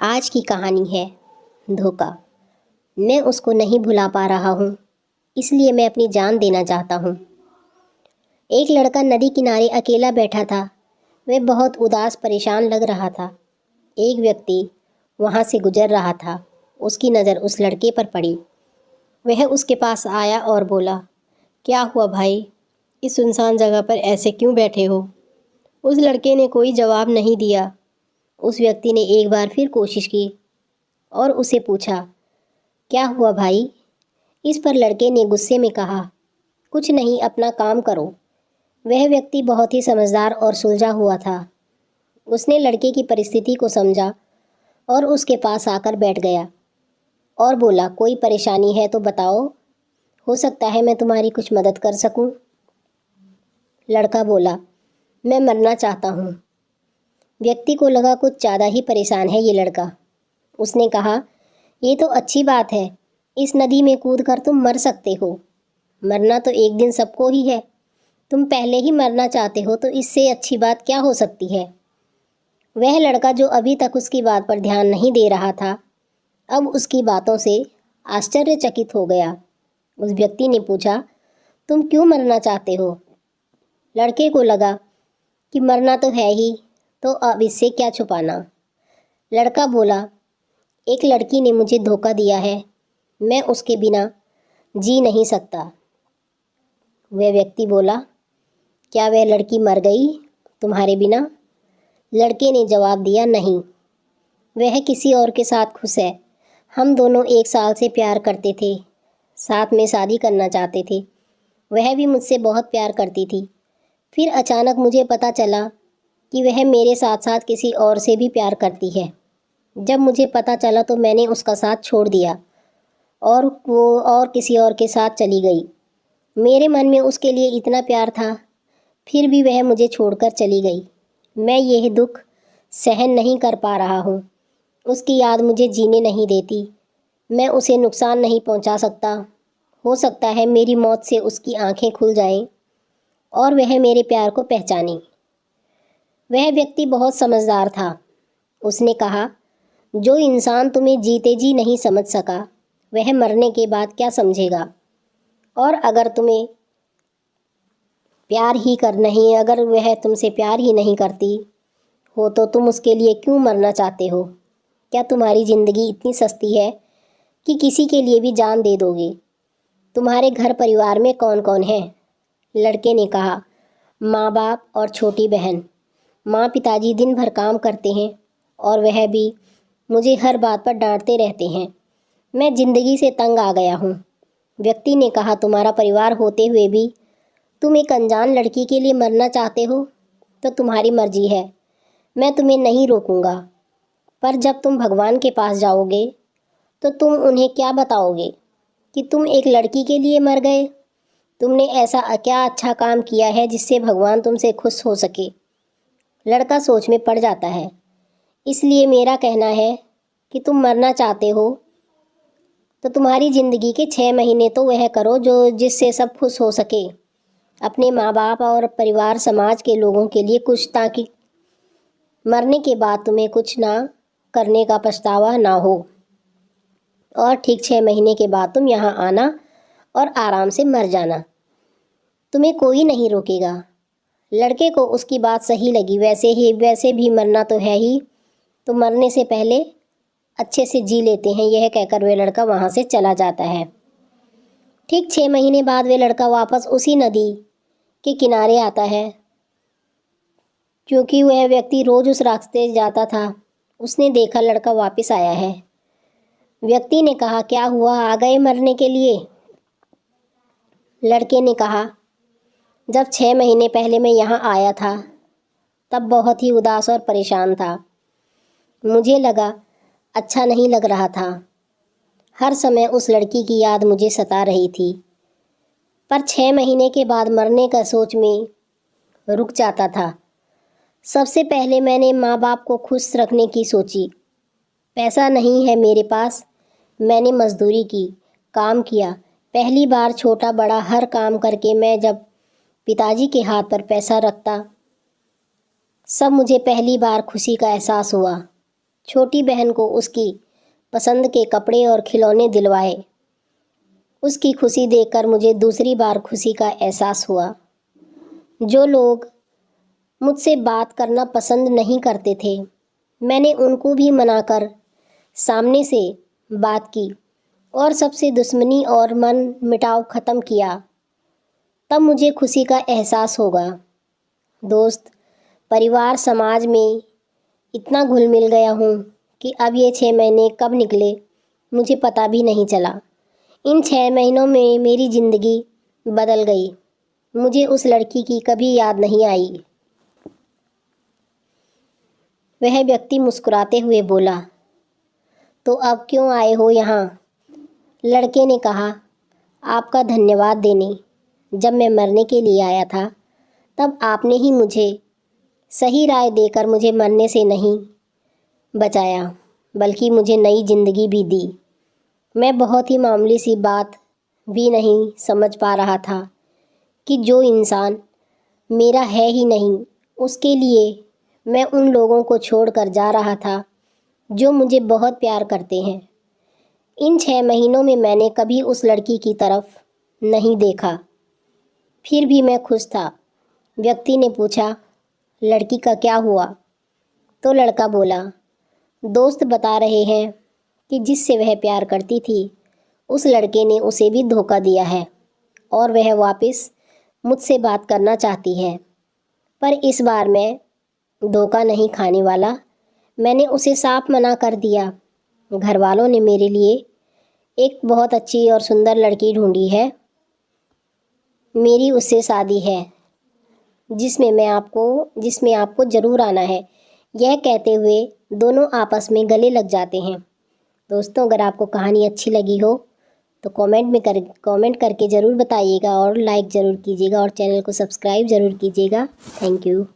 आज की कहानी है धोखा। मैं उसको नहीं भुला पा रहा हूँ, इसलिए मैं अपनी जान देना चाहता हूँ। एक लड़का नदी किनारे अकेला बैठा था। वह बहुत उदास परेशान लग रहा था। एक व्यक्ति वहाँ से गुजर रहा था। उसकी नज़र उस लड़के पर पड़ी। वह उसके पास आया और बोला, क्या हुआ भाई, इस सुनसान जगह पर ऐसे क्यों बैठे हो? उस लड़के ने कोई जवाब नहीं दिया। उस व्यक्ति ने एक बार फिर कोशिश की और उसे पूछा, क्या हुआ भाई? इस पर लड़के ने गुस्से में कहा, कुछ नहीं, अपना काम करो। वह व्यक्ति बहुत ही समझदार और सुलझा हुआ था। उसने लड़के की परिस्थिति को समझा और उसके पास आकर बैठ गया और बोला, कोई परेशानी है तो बताओ, हो सकता है मैं तुम्हारी कुछ मदद कर सकूं। लड़का बोला, मैं मरना चाहता हूं। व्यक्ति को लगा कुछ ज़्यादा ही परेशान है ये लड़का। उसने कहा, ये तो अच्छी बात है, इस नदी में कूदकर तुम मर सकते हो। मरना तो एक दिन सबको ही है। तुम पहले ही मरना चाहते हो तो इससे अच्छी बात क्या हो सकती है? वह लड़का जो अभी तक उसकी बात पर ध्यान नहीं दे रहा था, अब उसकी बातों से आश्चर्यचकित हो गया। उस व्यक्ति ने पूछा, तुम क्यों मरना चाहते हो? लड़के को लगा कि मरना तो है ही, तो अब इससे क्या छुपाना। लड़का बोला, एक लड़की ने मुझे धोखा दिया है, मैं उसके बिना जी नहीं सकता। वह व्यक्ति बोला, क्या वह लड़की मर गई तुम्हारे बिना? लड़के ने जवाब दिया, नहीं, वह किसी और के साथ खुश है। हम दोनों 1 साल से प्यार करते थे, साथ में शादी करना चाहते थे। वह भी मुझसे बहुत प्यार करती थी। फिर अचानक मुझे पता चला कि वह मेरे साथ साथ किसी और से भी प्यार करती है। जब मुझे पता चला तो मैंने उसका साथ छोड़ दिया और वो और किसी और के साथ चली गई। मेरे मन में उसके लिए इतना प्यार था, फिर भी वह मुझे छोड़कर चली गई। मैं यह दुख सहन नहीं कर पा रहा हूँ। उसकी याद मुझे जीने नहीं देती। मैं उसे नुकसान नहीं पहुँचा सकता। हो सकता है मेरी मौत से उसकी आंखें खुल जाएं और वह मेरे प्यार को पहचाने। वह व्यक्ति बहुत समझदार था। उसने कहा, जो इंसान तुम्हें जीते जी नहीं समझ सका, वह मरने के बाद क्या समझेगा? और अगर तुम्हें प्यार ही कर नहीं अगर वह तुमसे प्यार ही नहीं करती हो तो तुम उसके लिए क्यों मरना चाहते हो? क्या तुम्हारी ज़िंदगी इतनी सस्ती है कि किसी के लिए भी जान दे दोगे? तुम्हारे घर परिवार में कौन कौन है? लड़के ने कहा, माँ बाप और छोटी बहन। माँ पिताजी दिन भर काम करते हैं और वह भी मुझे हर बात पर डांटते रहते हैं। मैं ज़िंदगी से तंग आ गया हूँ। व्यक्ति ने कहा, तुम्हारा परिवार होते हुए भी तुम एक अनजान लड़की के लिए मरना चाहते हो तो तुम्हारी मर्जी है, मैं तुम्हें नहीं रोकूंगा। पर जब तुम भगवान के पास जाओगे तो तुम उन्हें क्या बताओगे कि तुम एक लड़की के लिए मर गए? तुमने ऐसा क्या अच्छा काम किया है जिससे भगवान तुमसे खुश हो सके? लड़का सोच में पड़ जाता है। इसलिए मेरा कहना है कि तुम मरना चाहते हो तो तुम्हारी ज़िंदगी के 6 महीने तो वह करो जो जिससे सब खुश हो सके, अपने माँ बाप और परिवार समाज के लोगों के लिए कुछ, ताकि मरने के बाद तुम्हें कुछ ना करने का पछतावा ना हो और ठीक 6 महीने के बाद तुम यहाँ आना और आराम से मर जाना। तुम्हें कोई नहीं रोकेगा। लड़के को उसकी बात सही लगी। वैसे भी मरना तो है ही, तो मरने से पहले अच्छे से जी लेते हैं, यह कहकर वह लड़का वहाँ से चला जाता है। ठीक 6 महीने बाद वह लड़का वापस उसी नदी के किनारे आता है, क्योंकि वह व्यक्ति रोज़ उस रास्ते जाता था। उसने देखा लड़का वापस आया है। व्यक्ति ने कहा, क्या हुआ, आ गए मरने के लिए? लड़के ने कहा, जब 6 महीने पहले मैं यहाँ आया था तब बहुत ही उदास और परेशान था। मुझे लगा अच्छा नहीं लग रहा था। हर समय उस लड़की की याद मुझे सता रही थी। पर 6 महीने के बाद मरने का सोच में रुक जाता था। सबसे पहले मैंने माँ बाप को खुश रखने की सोची। पैसा नहीं है मेरे पास। मैंने मजदूरी की, काम किया। पहली बार छोटा बड़ा हर काम करके मैं जब पिताजी के हाथ पर पैसा रखता, सब मुझे पहली बार खुशी का एहसास हुआ। छोटी बहन को उसकी पसंद के कपड़े और खिलौने दिलवाए। उसकी खुशी देखकर मुझे दूसरी बार खुशी का एहसास हुआ। जो लोग मुझसे बात करना पसंद नहीं करते थे, मैंने उनको भी मनाकर सामने से बात की और सबसे दुश्मनी और मन मिटाव ख़त्म किया। तब मुझे खुशी का एहसास होगा। दोस्त, परिवार समाज में इतना घुल मिल गया हूँ कि अब ये 6 महीने कब निकले मुझे पता भी नहीं चला। इन 6 महीनों में मेरी ज़िंदगी बदल गई। मुझे उस लड़की की कभी याद नहीं आई। वह व्यक्ति मुस्कुराते हुए बोला, तो अब क्यों आए हो यहाँ? लड़के ने कहा, आपका धन्यवाद देने। जब मैं मरने के लिए आया था तब आपने ही मुझे सही राय देकर मुझे मरने से नहीं बचाया, बल्कि मुझे नई ज़िंदगी भी दी। मैं बहुत ही मामूली सी बात भी नहीं समझ पा रहा था कि जो इंसान मेरा है ही नहीं, उसके लिए मैं उन लोगों को छोड़कर जा रहा था जो मुझे बहुत प्यार करते हैं। इन 6 महीनों में मैंने कभी उस लड़की की तरफ नहीं देखा, फिर भी मैं खुश था। व्यक्ति ने पूछा, लड़की का क्या हुआ? तो लड़का बोला, दोस्त बता रहे हैं कि जिससे वह प्यार करती थी उस लड़के ने उसे भी धोखा दिया है और वह वापस मुझसे बात करना चाहती है। पर इस बार मैं धोखा नहीं खाने वाला। मैंने उसे साफ मना कर दिया। घर वालों ने मेरे लिए एक बहुत अच्छी और सुंदर लड़की ढूंढी है। मेरी उससे शादी है जिसमें आपको ज़रूर आना है। यह कहते हुए दोनों आपस में गले लग जाते हैं। दोस्तों, अगर आपको कहानी अच्छी लगी हो तो कमेंट करके ज़रूर बताइएगा और लाइक ज़रूर कीजिएगा और चैनल को सब्सक्राइब ज़रूर कीजिएगा। Thank you.